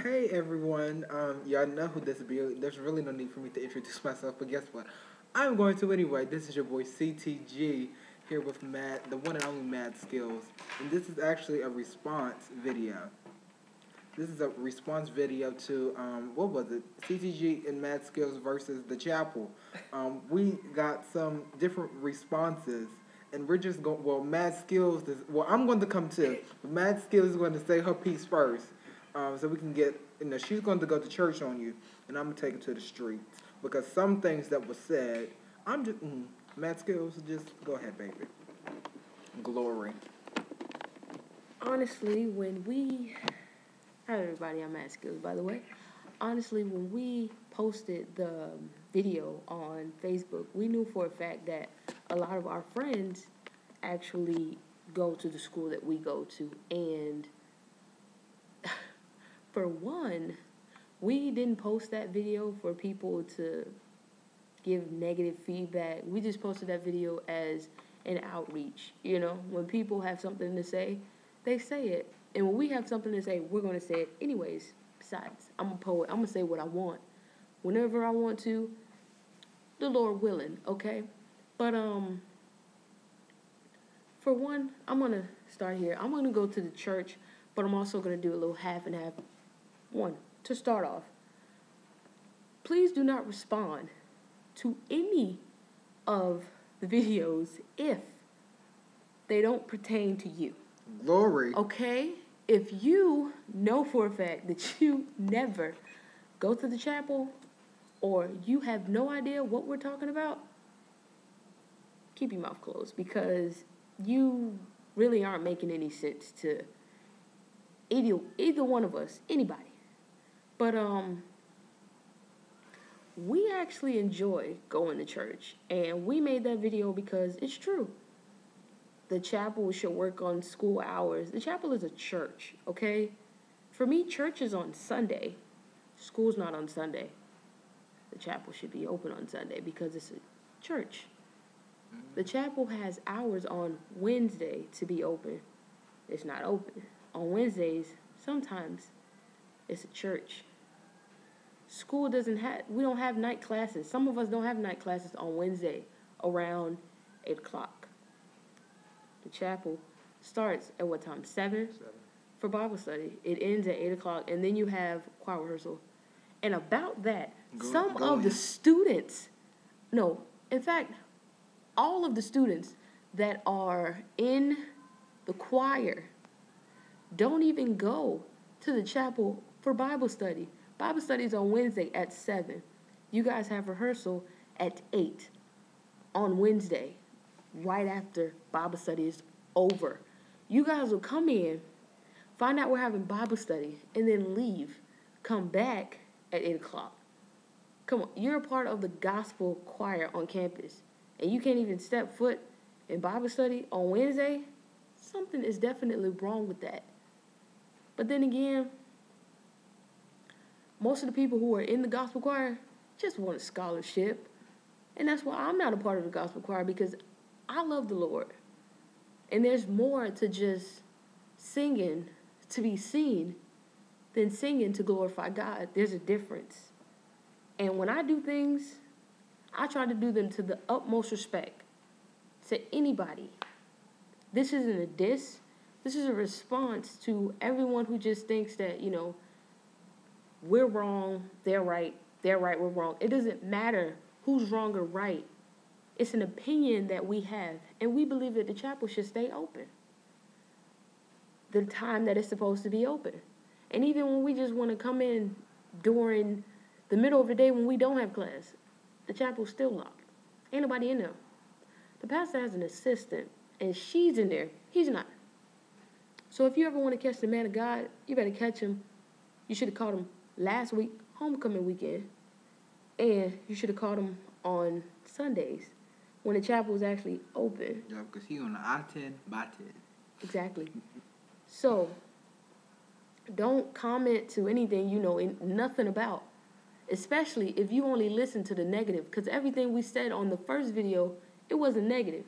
Hey everyone, y'all know who this be. There's really no need for me to introduce myself, but guess what? I'm going to anyway. This is your boy CTG here with the one and only Maddskillz, and this is actually a response video. This is a response video to what was it? CTG and Maddskillz versus the Chapel. We got some different responses, and we're just going. Well, Maddskillz is. Well, I'm going to come too, but Maddskillz is going to say her piece first, so we can get. She's going to go to church on you, and I'm gonna take her to the streets because some things that were said. I'm just Maddskillz. Just go ahead, baby. Glory. Honestly, when we, hi everybody, I'm Maddskillz, by the way. Honestly, when we posted the video on Facebook, we knew for a fact that a lot of our friends actually go to the school that we go to. And for one, we didn't post that video for people to give negative feedback. We just posted that video as an outreach. When people have something to say, they say it. And when we have something to say, we're going to say it anyways. Besides, I'm a poet. I'm going to say what I want whenever I want to, the Lord willing, okay? But for one, I'm going to start here. I'm going to go to the church, but I'm also going to do a little half and half. One, to start off, please do not respond to any of the videos if they don't pertain to you. Glory. Okay? If you know for a fact that you never go to the chapel or you have no idea what we're talking about, keep your mouth closed because you really aren't making any sense to either one of us, anybody. But we actually enjoy going to church, and we made that video because it's true. The chapel should work on school hours. The chapel is a church, okay? For me, church is on Sunday. School's not on Sunday. The chapel should be open on Sunday because it's a church. The chapel has hours on Wednesday to be open. It's not open. On Wednesdays, sometimes it's a church. School we don't have night classes. Some of us don't have night classes on Wednesday around 8 o'clock. The chapel starts at what time? 7? For Bible study. It ends at 8 o'clock, and then you have choir rehearsal. And about that, some of the students, no, in fact, all of the students that are in the choir don't even go to the chapel for Bible study. Bible study is on Wednesday at 7. You guys have rehearsal at 8 on Wednesday, right after Bible study is over. You guys will come in, find out we're having Bible study, and then leave. Come back at 8 o'clock. Come on, you're a part of the gospel choir on campus, and you can't even step foot in Bible study on Wednesday? Something is definitely wrong with that. But then again, most of the people who are in the gospel choir just want a scholarship. And that's why I'm not a part of the gospel choir, because I love the Lord. And there's more to just singing to be seen than singing to glorify God. There's a difference. And when I do things, I try to do them to the utmost respect to anybody. This isn't a diss. This is a response to everyone who just thinks that, we're wrong, they're right, we're wrong. It doesn't matter who's wrong or right. It's an opinion that we have, and we believe that the chapel should stay open the time that it's supposed to be open. And even when we just want to come in during the middle of the day when we don't have class, the chapel's still locked. Ain't nobody in there. The pastor has an assistant, and she's in there. He's not. So if you ever want to catch the man of God, you better catch him. You should have caught him last week, homecoming weekend, and you should have caught him on Sundays when the chapel was actually open. Yeah, because he on the I-10 by 10. Exactly. So don't comment to anything you know nothing about, especially if you only listen to the negative, because everything we said on the first video, it wasn't negative.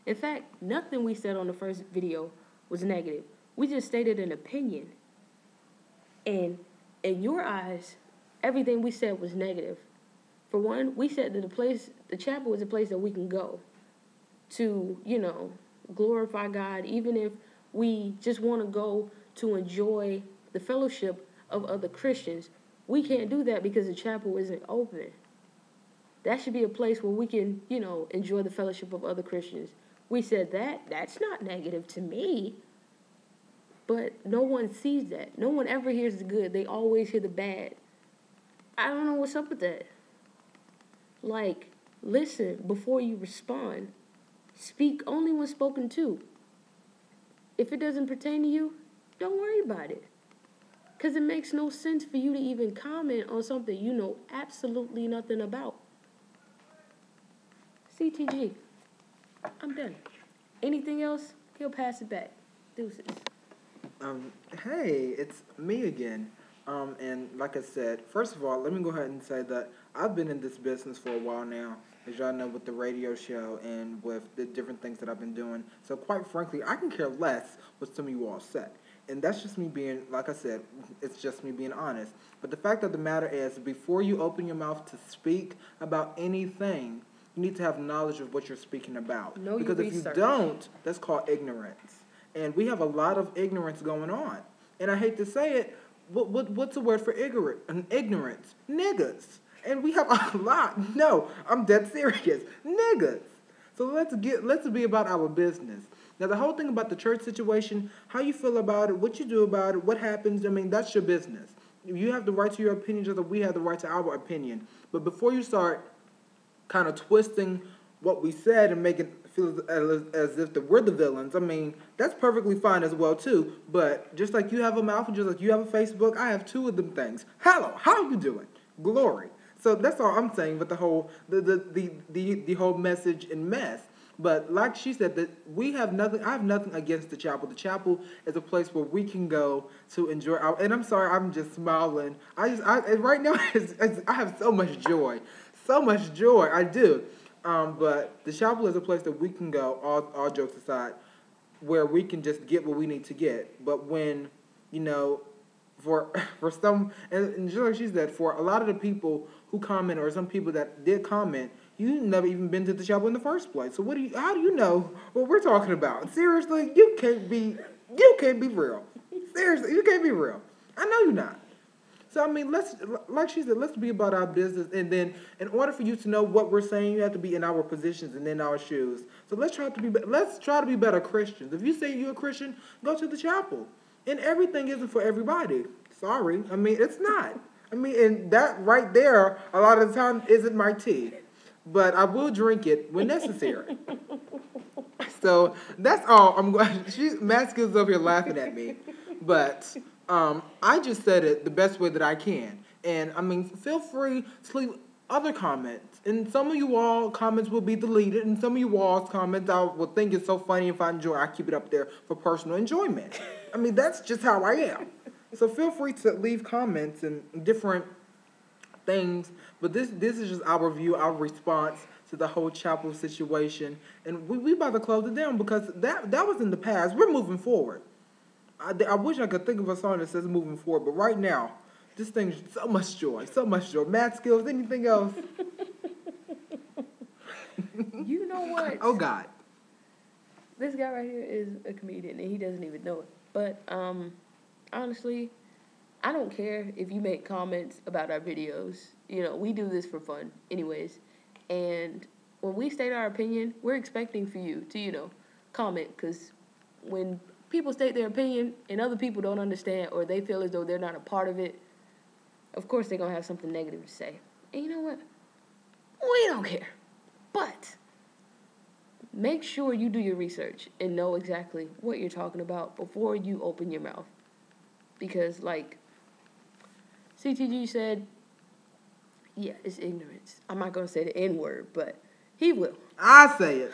In fact, nothing we said on the first video was negative. We just stated an opinion. And in your eyes, everything we said was negative. For one, we said that the chapel is a place that we can go to, glorify God, even if we just want to go to enjoy the fellowship of other Christians. We can't do that because the chapel isn't open. That should be a place where we can, enjoy the fellowship of other Christians. We said that's not negative to me. But no one sees that. No one ever hears the good. They always hear the bad. I don't know what's up with that. Like, listen before you respond. Speak only when spoken to. If it doesn't pertain to you, don't worry about it. Because it makes no sense for you to even comment on something you know absolutely nothing about. CTG. I'm done. Anything else? He'll pass it back. Deuces. Hey, it's me again. And like I said, first of all, let me go ahead and say that I've been in this business for a while now, as y'all know, with the radio show and with the different things that I've been doing. So quite frankly, I can care less what some of you all say. And that's just me being, like I said, it's just me being honest. But the fact of the matter is, before you open your mouth to speak about anything, you need to have knowledge of what you're speaking about. Know your because if research. you don't, that's called ignorance. And we have a lot of ignorance going on. And I hate to say it, what's the word for ignorance? Niggas. And we have a lot. No, I'm dead serious. Niggas. So let's be about our business. Now, the whole thing about the church situation, how you feel about it, what you do about it, what happens, I mean, that's your business. You have the right to your opinion just like we have the right to our opinion. But before you start kind of twisting what we said and make it feel as if we're the villains, I mean, that's perfectly fine as well, too. But just like you have a mouth, just like you have a Facebook, I have two of them things. Hello, how you doing? Glory. So that's all I'm saying with the whole the whole message and mess. But like she said, that we have nothing. I have nothing against the chapel. The chapel is a place where we can go to enjoy our. And I'm sorry, I'm just smiling. Right now I have so much joy, I do. But the chapel is a place that we can go. All jokes aside, where we can just get what we need to get. But when for some, and just like she said, for a lot of the people who comment or some people that did comment, you never even been to the chapel in the first place. So how do you know what we're talking about? Seriously, you can't be real. Seriously, you can't be real. I know you're not. So I mean, like she said, let's be about our business, and then in order for you to know what we're saying, you have to be in our positions and in our shoes. So let's try to be better Christians. If you say you're a Christian, go to the chapel. And everything isn't for everybody. Sorry, I mean it's not. I mean, and that right there, a lot of the time, isn't my tea. But I will drink it when necessary. So that's all. Maddskillz over here laughing at me, but I just said it the best way that I can. And I mean, feel free to leave other comments. And some of you all comments will be deleted, and some of you all's comments I will think is so funny if I enjoy. I keep it up there for personal enjoyment. I mean, that's just how I am. So feel free to leave comments and different things, but this is just our view, our response to the whole chapel situation, and we about to close it down because that was in the past. We're moving forward. I wish I could think of a song that says moving forward, but right now, this thing's so much joy, so much joy. Maddskillz, anything else? You know what? Oh God, this guy right here is a comedian, and he doesn't even know it. But honestly, I don't care if you make comments about our videos. We do this for fun anyways. And when we state our opinion, we're expecting for you to, comment. Because when people state their opinion and other people don't understand or they feel as though they're not a part of it, of course they're going to have something negative to say. And you know what? We don't care. But make sure you do your research and know exactly what you're talking about before you open your mouth. Because, like CTG said, yeah, it's ignorance. I'm not going to say the N-word, but he will. I say it.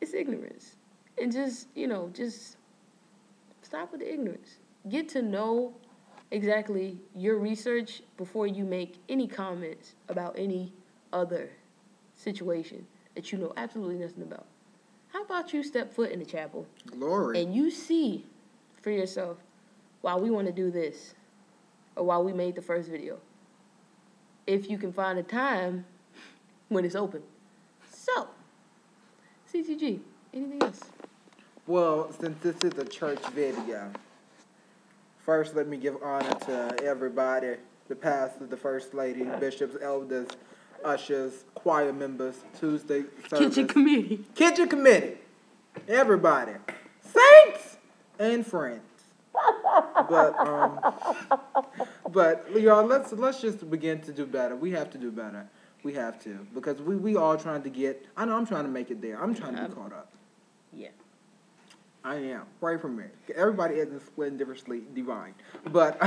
It's ignorance. And just stop with the ignorance. Get to know exactly your research before you make any comments about any other situation that you know absolutely nothing about. How about you step foot in the chapel? Glory. And you see for yourself, wow, we want to do this. or while we made the first video. If you can find a time when it's open. So, CTG, anything else? Well, since this is a church video, first let me give honor to everybody, the pastor, the first lady, bishops, elders, ushers, choir members, Tuesday service. Kitchen committee. Everybody. Saints and friends. But y'all, let's just begin to do better. We have to do better. We have to, because we all trying to get. I know I'm trying to make it there. I'm trying to be caught up. Yeah. I am. Pray for me. Everybody isn't split differently divine, but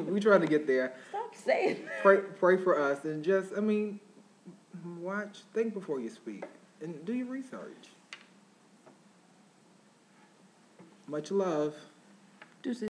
we trying to get there. Stop saying. Pray for us, and just watch, think before you speak, and do your research. Much love. Deuces.